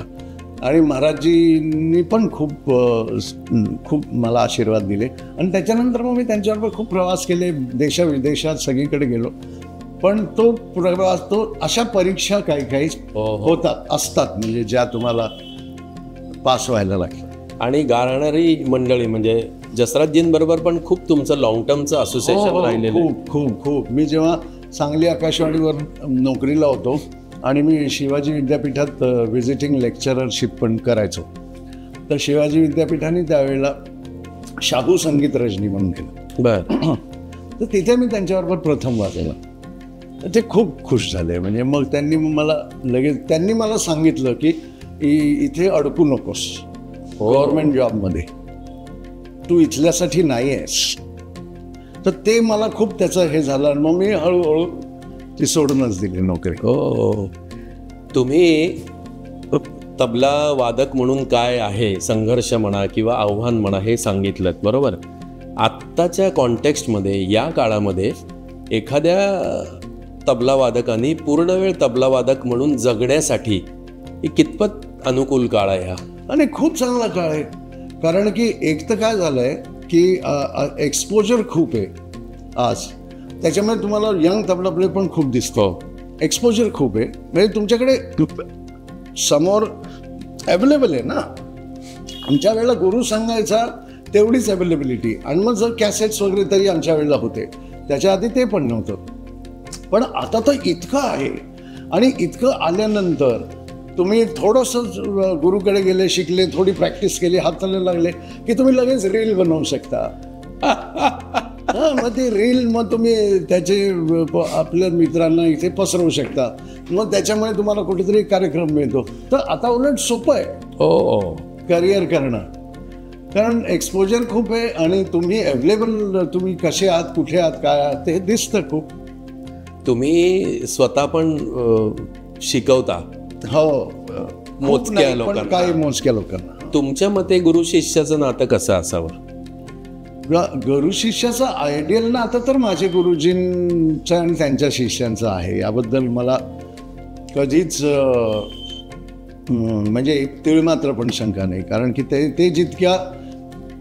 आणि महाराजजींनी पण खूप मला आशीर्वाद दिले. आणि त्याच्यानंतर मग मी त्यांच्याबरोबर खूप प्रवास केले, देशाविदेशात सगळीकडे गेलो. पण तो प्रवास, तो अशा परीक्षा काही होतात असतात, म्हणजे ज्या तुम्हाला पास व्हायला लागतात. आणि गाणारी मंडळी म्हणजे जसराजजींबरोबर पण खूप तुमचं लॉंग टर्मचं असोसिएशन राहिलेलं. खूप. मी जेव्हा सांगली आकाशवाणीवर नोकरीला होतो आणि मी शिवाजी विद्यापीठात व्हिजिटिंग लेक्चररशिप पण करायचो, तर शिवाजी विद्यापीठाने त्यावेळेला शाहू संगीत रजनी म्हणून केलं. बरं. तर तिथे मी त्यांच्याबरोबर प्रथम वाजवलं. ते खूप खुश झाले. म्हणजे मग त्यांनी मला सांगितलं की इथे अडकू नकोस गव्हर्नमेंट जॉबमध्ये, तू इथल्यासाठी नाही आहेस. तर ते मला खूप त्याचं हे झालं आणि मग मी हळूहळू ती सोडूनच दिली नोकरी. तुम्ही तबला वादक म्हणून काय आहे संघर्ष म्हणा किंवा आव्हान म्हणा हे सांगितलं बरोबर. आत्ताच्या कॉन्टेक्स्टमध्ये, या काळामध्ये एखाद्या तबला वादकाने पूर्णवेळ तबला वादक म्हणून जगण्यासाठी कितपत अनुकूल काळ आहे हा? आणि खूप चांगला काळ आहे. कारण की एक तर काय झालं आहे की एक्सपोजर खूप आहे आज, त्याच्यामुळे तुम्हाला यंग तबला प्ले पण खूप दिसतो. एक्सपोजर खूप आहे, म्हणजे तुमच्याकडे समोर अवेलेबल आहे ना. आमच्या वेळेला गुरु सांगायचा तेवढीच अवेलेबिलिटी, आणि मग जर कॅसेट्स वगैरे तरी आमच्या वेळेला होते, त्याच्या आधी ते पण नव्हतं. पण आता तर इतकं आहे, आणि इतकं आल्यानंतर तुम्ही थोडंसं गुरुकडे गेले, शिकले, थोडी प्रॅक्टिस केली, हाताला लागले की तुम्ही लगेच रील बनवू शकता. मग ती रील मग तुम्ही त्याचे आपल्या मित्रांना इथे पसरवू शकता. मग त्याच्यामुळे तुम्हाला कुठेतरी कार्यक्रम मिळतो. तर आता उलट सोपं आहे करिअर करणं, कारण एक्सपोजर खूप आहे आणि तुम्ही अवेलेबल, तुम्ही कसे आहात, कुठे आहात, काय आहात ते दिसतं खूप. तुम्ही स्वतः पण शिकवता? हो, मोजक्या लोकांना. काही मोजक्या लोकांना. तुमच्या मते गुरु शिष्याचं नातं कसं असावं? गुरु शिष्याचं आयडियल नातं तर माझे गुरुजींचं आणि त्यांच्या शिष्यांचं आहे. याबद्दल मला कधीच म्हणजे एक तीळ मात्र पण शंका नाही. कारण की ते जितक्या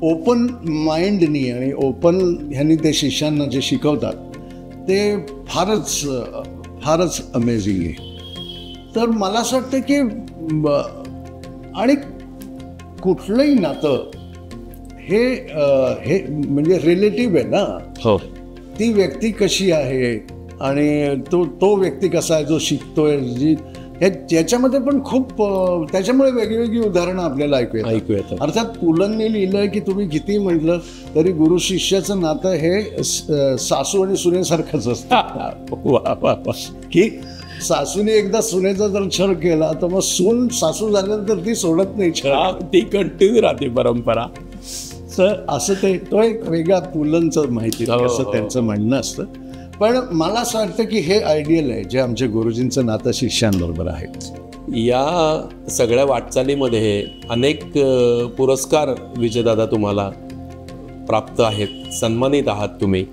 ओपन माइंडनी आणि ओपन ह्यांनी ते शिष्यांना जे शिकवतात ते फारच अमेझिंग आहे. तर मला असं वाटतं की आणि कुठलंही नातं हे म्हणजे रिलेटिव्ह आहे ना. हो, ती व्यक्ती कशी आहे आणि तो व्यक्ती कसा आहे जो शिकतोय, याच्यामध्ये पण खूप त्याच्यामुळे वेगवेगळी उदाहरणं आपल्याला ऐकू येतात. अर्थात पुलंनी लिहिलंय की तुम्ही किती म्हटलं तरी गुरु शिष्याचं नातं हे सासू आणि सुनेसारखंच असतं. की सासूने एकदा सुनेचा जर छळ केला तर मग सून सासू झाल्यानंतर ती सोडत नाही छळ, ती कंटिन्यू राहते परंपरा. तर असं तो एक वेगळा पुलंचं माहिती असं त्यांचं म्हणणं असतं. पण मला असं वाटतं की हे आयडियल आहे जे आमच्या गुरुजींचं नातं शिष्यांबरोबर आहे. या सगळ्या वाटचालीमध्ये अनेक पुरस्कार विजयदादा तुम्हाला प्राप्त आहेत, सन्मानित आहात तुम्ही.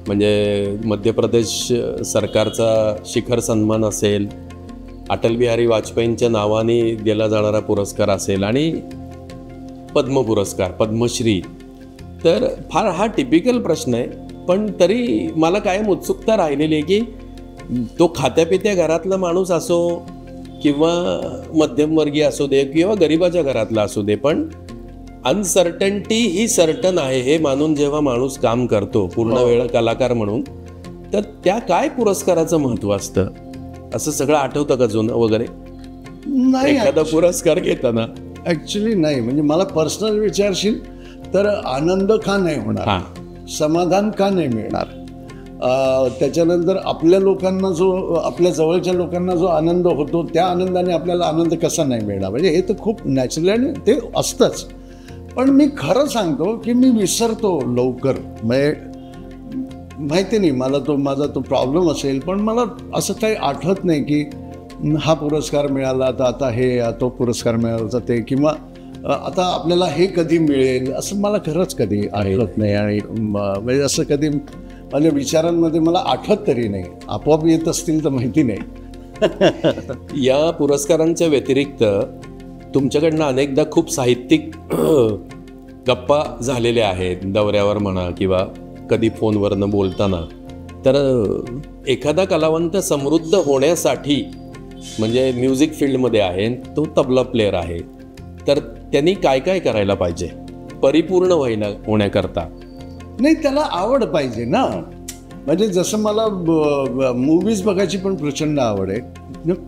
म्हणजे मध्य प्रदेश सरकारचा शिखर सन्मान असेल, अटल बिहारी वाजपेयींच्या नावाने दिला जाणारा पुरस्कार असेल आणि पद्म पुरस्कार, पद्मश्री. तर फार हा टिपिकल प्रश्न आहे, पण तरी मला कायम उत्सुकता राहिलेली आहे की तो खात्यापित्या घरातला माणूस असो किंवा मध्यमवर्गीय असू दे किंवा गरिबाच्या घरातला असू दे, पण अनसर्टन्टी ही सर्टन आहे हे मानून जेव्हा माणूस काम करतो पूर्ण वेळ कलाकार म्हणून, तर त्या काय पुरस्काराचं महत्त्व असतं असं सगळं आठवतं का जुनं वगैरे? नाही, एखादा पुरस्कार घेताना ॲक्च्युली नाही. म्हणजे मला पर्सनल विचारशील तर आनंद का नाही होणार, समाधान का नाही मिळणार, त्याच्यानंतर आपल्या लोकांना आपल्या जवळच्या लोकांना जो आनंद होतो त्या आनंदाने आपल्याला आनंद कसा नाही मिळणार. म्हणजे हे तर खूप नॅचरल आणि ते असतंच. पण मी खरं सांगतो की मी विसरतो लवकर. म्हणजे माहिती नाही मला माझा तो प्रॉब्लेम असेल, पण मला असं काही आठवत नाही की हा पुरस्कार मिळाला तर आता हे, तो पुरस्कार मिळाला तर ते, किंवा आता आपल्याला हे कधी मिळेल असं मला खरंच कधी आठवत नाही. आणि म्हणजे असं कधी माझ्या विचारांमध्ये मला आठवत तरी नाही. आपोआप येत असतील तर माहिती नाही. या पुरस्कारांच्या व्यतिरिक्त तुमच्याकडनं अनेकदा खूप साहित्यिक गप्पा झालेल्या आहेत, दौऱ्यावर म्हणा किंवा कधी फोनवरनं बोलताना. तर एखादा कलावंत समृद्ध होण्यासाठी, म्हणजे म्युझिक फील्डमध्ये आहे, तो तबला प्लेअर आहे, तर त्यांनी काय काय करायला पाहिजे परिपूर्ण होण्याकरता? नाही, त्याला आवड पाहिजे ना. म्हणजे जसं मला मूवीज बघायची पण प्रचंड आवड आहे.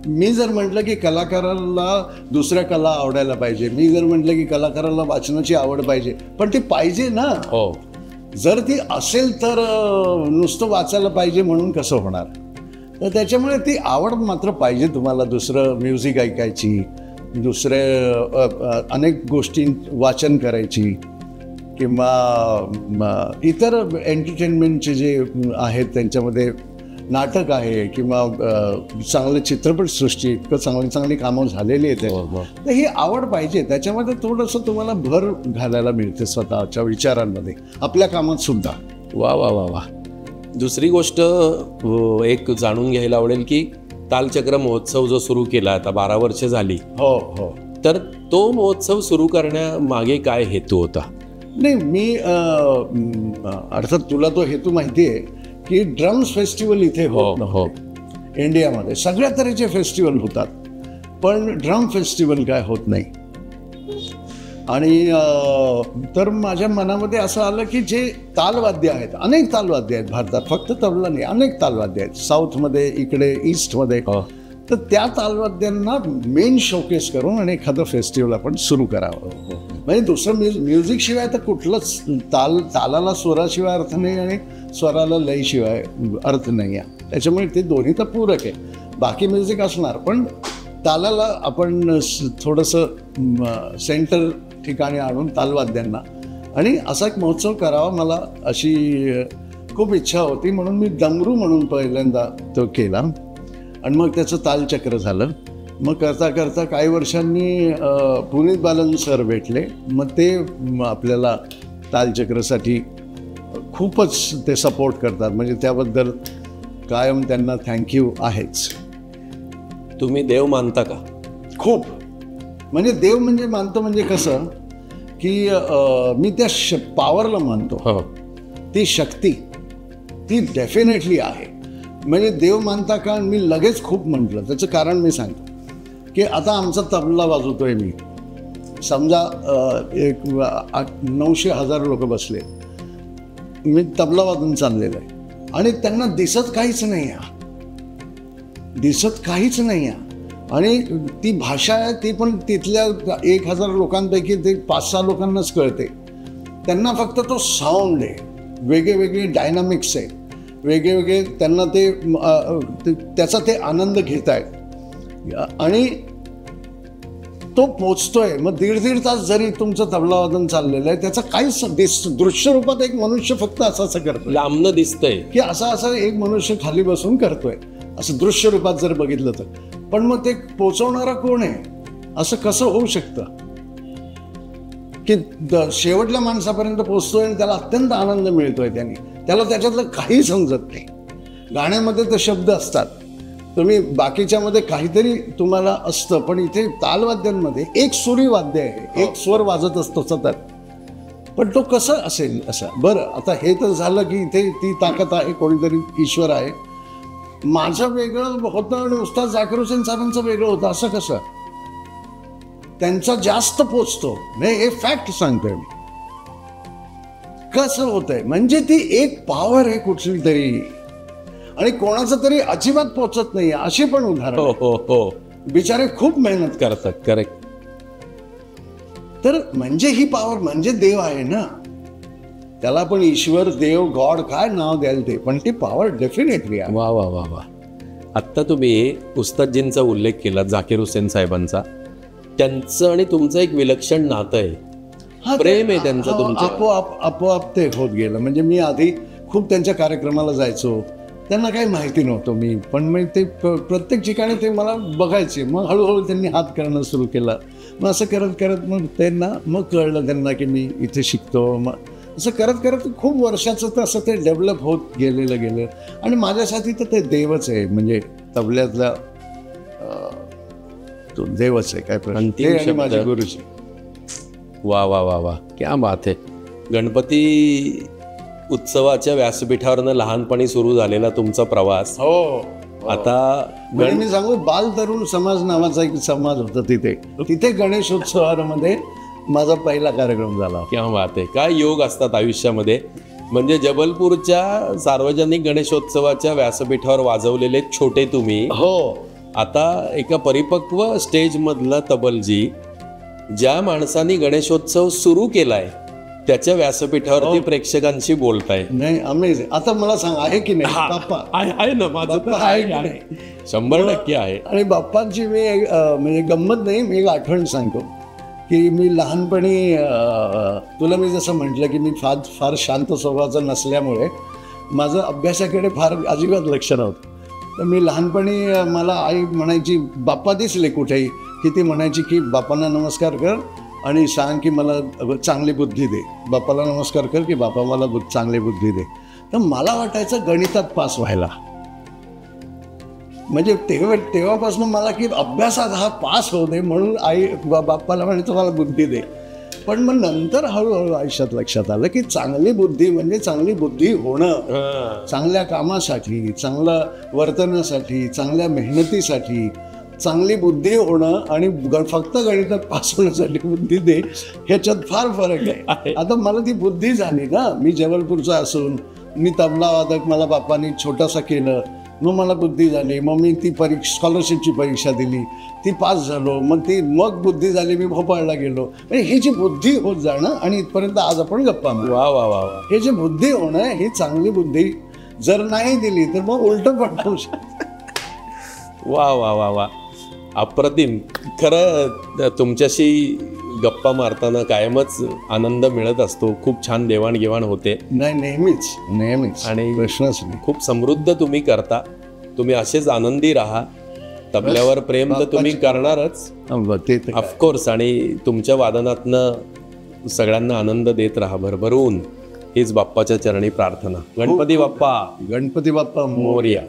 मी जर म्हटलं की कलाकाराला दुसऱ्या कला आवडायला पाहिजे, मी जर म्हटलं की कलाकाराला वाचनाची आवड पाहिजे, पण ती पाहिजे ना. हो, जर ती असेल तर नुसतं वाचायला पाहिजे म्हणून कसं होणार. तर त्याच्यामुळे ती आवड मात्र पाहिजे तुम्हाला, दुसरं म्युझिक ऐकायची, दुसरे अनेक गोष्टी वाचन करायची, किंवा इतर एंटरटेनमेंटचे जे आहेत त्यांच्यामध्ये नाटक आहे किंवा चांगले चित्रपटसृष्टी, इतकं चांगली कामं झालेली आहेत. तर ही आवड पाहिजे. त्याच्यामध्ये थोडंसं तुम्हाला भर घालायला मिळते स्वतःच्या विचारांमध्ये, आपल्या कामात सुद्धा. वा वा वा वा. दुसरी गोष्ट एक जाणून घ्यायला आवडेल की तालचक्र महोत्सव जो सुरू केला, आता 12 वर्ष झाली. हो हो. तर तो महोत्सव सुरू करण्यामागे काय हेतू होता? नाही, मी अर्थात तुला तो हेतू माहिती आहे की ड्रम्स फेस्टिवल इथे हो इंडियामध्ये सगळ्या तऱ्हेचे फेस्टिवल होतात, पण ड्रम फेस्टिवल काय होत नाही. आणि तर माझ्या मनामध्ये असं आलं की जे तालवाद्य आहेत, अनेक तालवाद्य आहेत भारतात, फक्त तबला नाही, अनेक तालवाद्य आहेत साऊथमध्ये, इकडे ईस्टमध्ये. तर त्या तालवाद्यांना मेन शोकेस करून आणि एखादं फेस्टिवल आपण सुरू करावं. म्हणजे दुसरं म्युझिकशिवाय तर कुठलंच तालाला स्वराशिवाय अर्थ नाही आणि स्वराला लयशिवाय अर्थ नाही आहे. त्याच्यामुळे ते दोन्ही तर पूरक आहे. बाकी म्युझिक असणार, पण तालाला आपण थोडंसं सेंटर ठिकाणी आणून तालवाद्यांना, आणि असा एक महोत्सव करावा मला अशी खूप इच्छा होती. म्हणून मी डमरू म्हणून पहिल्यांदा तो केला आणि मग त्याचं तालचक्र झालं. मग करता करता काही वर्षांनी पुनीत बालन सर भेटले. मग ते आपल्याला तालचक्रसाठी खूपच ते सपोर्ट करतात, म्हणजे त्याबद्दल कायम त्यांना थँक्यू आहेच. तुम्ही देव मानता का? खूप. म्हणजे देव म्हणजे मानतो म्हणजे कसं की मी त्या पॉवरला मानतो. हो, ती शक्ती ती डेफिनेटली आहे. म्हणजे देव मानता का मी लगेच खूप म्हटलं, त्याचं कारण मी सांगतो की आता आमचा तबला वाजवतोय मी, समजा एक 900-1000 लोक बसले, मी तबला वादन चाललेलं आहे आणि त्यांना दिसत काहीच नाही आहे, दिसत काहीच नाही आहे. आणि ती भाषा आहे ती पण तिथल्या 1000 लोकांपैकी ते 5-6 लोकांनाच कळते. त्यांना फक्त तो साऊंड आहे, वेगळे वेगळे डायनामिक्स आहे, वेगळे वेगळे त्यांना त्याचा ते आनंद घेत आहेत आणि तो पोचतोय. मग 1.5 तास जरी तुमचं तबलावादन चाललेलं आहे, त्याचा काहीच दृश्य रूपात एक मनुष्य फक्त असं करतोय, लांबनं दिसतंय की असं एक मनुष्य खाली बसून करतोय, असं दृश्य रूपात जर बघितलं तर. पण मग ते पोचवणारा कोण आहे? असं कसं होऊ शकतं की शेवटल्या माणसापर्यंत पोचतोय आणि त्याला अत्यंत आनंद मिळतोय, त्याला त्याच्यातलं काही समजत नाही. गाण्यामध्ये तर शब्द असतात, तुम्ही बाकीच्यामध्ये काहीतरी तुम्हाला असतं, पण इथे तालवाद्यांमध्ये एक सुरी वाद्य आहे, एक स्वर वाजत असतो सतत. पण तो कसं असेल असं? बरं, आता हे तर झालं की इथे ती ताकद आहे, कोणीतरी ईश्वर आहे. माझं वेगळं होतं आणि उस्ताद झाकीर हुसेन साहेबांचं वेगळं होतं. असं कसं? त्यांचा जास्त पोचतो, नाही हे फॅक्ट सांगतोय मी. कसं होतंय म्हणजे ती एक पॉवर आहे कुठली तरी, आणि कोणाचं तरी अजिबात पोचत नाही, अशी पण उदाहरण. हो, बिचारे खूप मेहनत करतात. करेक्ट. तर म्हणजे ही पॉवर म्हणजे देव आहे ना, त्याला पण ईश्वर, देव, गॉड काय नाव द्याल ते, पण ती पॉवर डेफिनेटली आहे. वा वा वा वा. आत्ता तुम्ही उस्तादजींचा उल्लेख केला, झाकीर हुसेन साहेबांचा. त्यांचं आणि तुमचं एक विलक्षण नातं आहे, प्रेम आहे त्यांचं तुमचं. आपोआप ते होत गेलं. म्हणजे मी आधी खूप त्यांच्या कार्यक्रमाला जायचो, त्यांना काही माहिती नव्हतं मी, पण मग ते प्रत्येक ठिकाणी ते मला बघायचे. मग हळूहळू त्यांनी हात करणं सुरू केलं. मग असं करत करत मग त्यांना मग कळलं त्यांना की मी इथे शिकतो. मग असं करत करत खूप वर्षाचं तर असं ते डेव्हलप होत गेलं. आणि माझ्यासाठी तर ते देवच आहे, म्हणजे तबल्यातला तो देवच आहे, काय प्रश्न. माझे गुरुजी. वा वा वा वा, क्या बात आहे. गणपती उत्सवाच्या व्यासपीठावरनं लहानपणी सुरू झालेला तुमचा प्रवास. हो. आता मी सांगू, बाल तरुण समाज नावाचा एक समाज होता तिथे गणेशोत्सवामध्ये माझा पहिला कार्यक्रम झाला. क्या बात आहे. काय योग असतात आयुष्यामध्ये. म्हणजे जबलपूरच्या सार्वजनिक गणेशोत्सवाच्या व्यासपीठावर वाजवलेले छोटे तुम्ही, हो, आता एका परिपक्व स्टेजमधला तबलजी, ज्या माणसांनी गणेशोत्सव सुरू केलाय त्याच्या व्यासपीठावरती प्रेक्षकांशी बोलताय. नाही, अमेझिंग. आता मला सांग, आहे की नाही बाप्पा? आहे ना, माझं तर आहे, 100% आहे. आणि बाप्पांची मी म्हणजे गंमत नाही, मी एक आठवण सांगतो की मी लहानपणी, तुला मी जसं म्हटलं की मी फार शांत स्वभावाचं नसल्यामुळे माझं अभ्यासाकडे फार अजिबात लक्ष नव्हतं. तर मी लहानपणी मला आई म्हणायची, बाप्पा दिसले कुठेही की ती म्हणायची की बाप्पांना नमस्कार कर आणि सांग की मला चांगली बुद्धी दे. बाप्पाला नमस्कार कर की बाप्पा मला चांगली बुद्धी दे. तर मला वाटायचं गणितात पास व्हायला. म्हणजे तेव्हापासून मला की अभ्यासात हा पास होऊ दे म्हणून आई बाप्पाला म्हणायचं मला बुद्धी दे. पण मग नंतर हळूहळू आयुष्यात लक्षात आलं की चांगली बुद्धी म्हणजे चांगली बुद्धी होणं, चांगल्या कामासाठी, चांगल्या वर्तनासाठी, चांगल्या मेहनतीसाठी चांगली बुद्धी होणं, आणि फक्त गणितात पास होण्यासाठी बुद्धी दे, ह्याच्यात फार फरक आहे. आता मला ती बुद्धी झाली ना, मी जबलपूरचा असून मी तबला वादक, मला बाप्पांनी छोटासा केलं, मग मला बुद्धी झाली. मग मी ती स्कॉलरशिपची परीक्षा दिली, ती पास झालो. मग बुद्धी झाली, मी भोपाळला गेलो. म्हणजे ही जी बुद्धी होत जाणं आणि इथपर्यंत आज आपण गप्पा मारू. वा वा वा वा. हे जे बुद्धी होणं, ही चांगली बुद्धी जर नाही दिली तर मग उलटं पडू शकतं. वा वा वा वा, अप्रतिम. खरं तुमच्याशी गप्पा मारताना कायमच आनंद मिळत असतो. खूप छान देवाणघेवाण होते. नाही, नेहमीच आणि प्रश्नच नाही. खूप समृद्ध तुम्ही करता. तुम्ही असेच आनंदी राहा. तबल्यावर प्रेम तर तुम्ही करणारच ऑफकोर्स, आणि तुमच्या वादनातनं सगळ्यांना आनंद देत राहा भरभरून. हीच बाप्पाच्या चरणी प्रार्थना. गणपती बाप्पा मोरया.